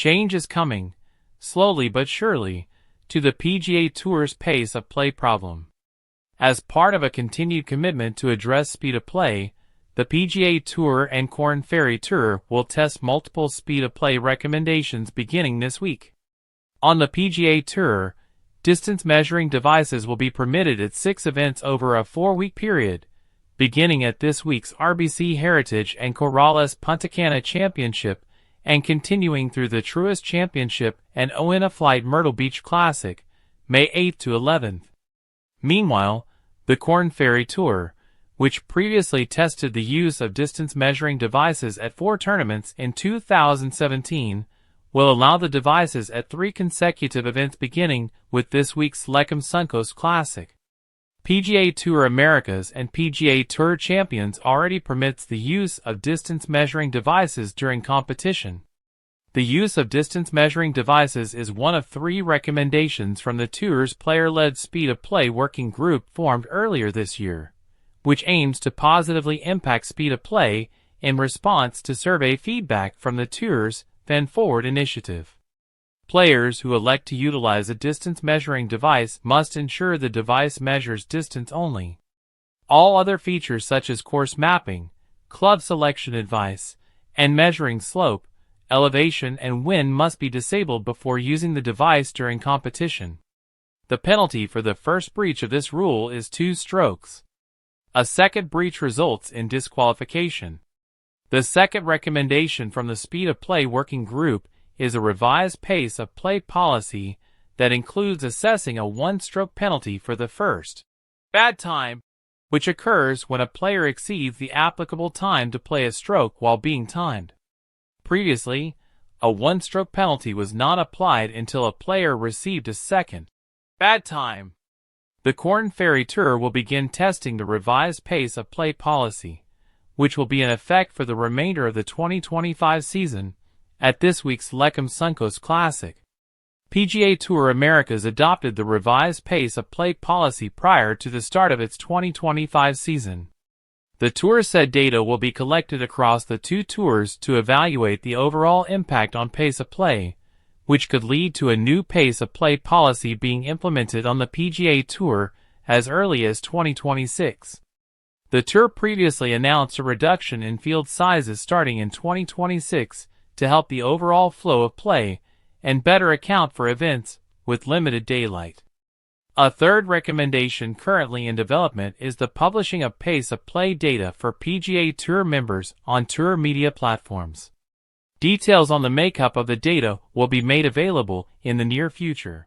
change is coming, slowly but surely, to the PGA Tour's pace of play problem. As part of a continued commitment to address speed of play, the PGA Tour and Korn Ferry Tour will test multiple speed of play recommendations beginning this week. On the PGA Tour, distance measuring devices will be permitted at 6 events over a 4-week period, beginning at this week's RBC Heritage and Corrales Puntacana Championship and continuing through the Truist Championship and Oina Flight Myrtle Beach Classic, May 8th to 11th. Meanwhile, the Korn Ferry Tour, which previously tested the use of distance measuring devices at 4 tournaments in 2017, will allow the devices at 3 consecutive events beginning with this week's Lecum Suncoast Classic. PGA Tour Americas and PGA Tour Champions already permits the use of distance measuring devices during competition. The use of distance measuring devices is one of 3 recommendations from the Tour's player-led speed of play working group formed earlier this year, which aims to positively impact speed of play in response to survey feedback from the Tour's Fan Forward initiative. Players who elect to utilize a distance measuring device must ensure the device measures distance only. All other features such as course mapping, club selection advice, and measuring slope, elevation, and wind must be disabled before using the device during competition. The penalty for the first breach of this rule is 2 strokes. A second breach results in disqualification. The second recommendation from the Speed of Play Working Group is a revised pace of play policy that includes assessing a 1-stroke penalty for the first bad time, which occurs when a player exceeds the applicable time to play a stroke while being timed. Previously, a 1-stroke penalty was not applied until a player received a second bad time. The Korn Ferry Tour will begin testing the revised pace of play policy, which will be in effect for the remainder of the 2025 season, at this week's Lecum Suncoast Classic. PGA Tour Americas adopted the revised pace of play policy prior to the start of its 2025 season. The Tour said data will be collected across the 2 tours to evaluate the overall impact on pace of play, which could lead to a new pace of play policy being implemented on the PGA Tour as early as 2026. The Tour previously announced a reduction in field sizes starting in 2026 to help the overall flow of play and better account for events with limited daylight. A third recommendation currently in development is the publishing of pace of play data for PGA Tour members on Tour media platforms. Details on the makeup of the data will be made available in the near future.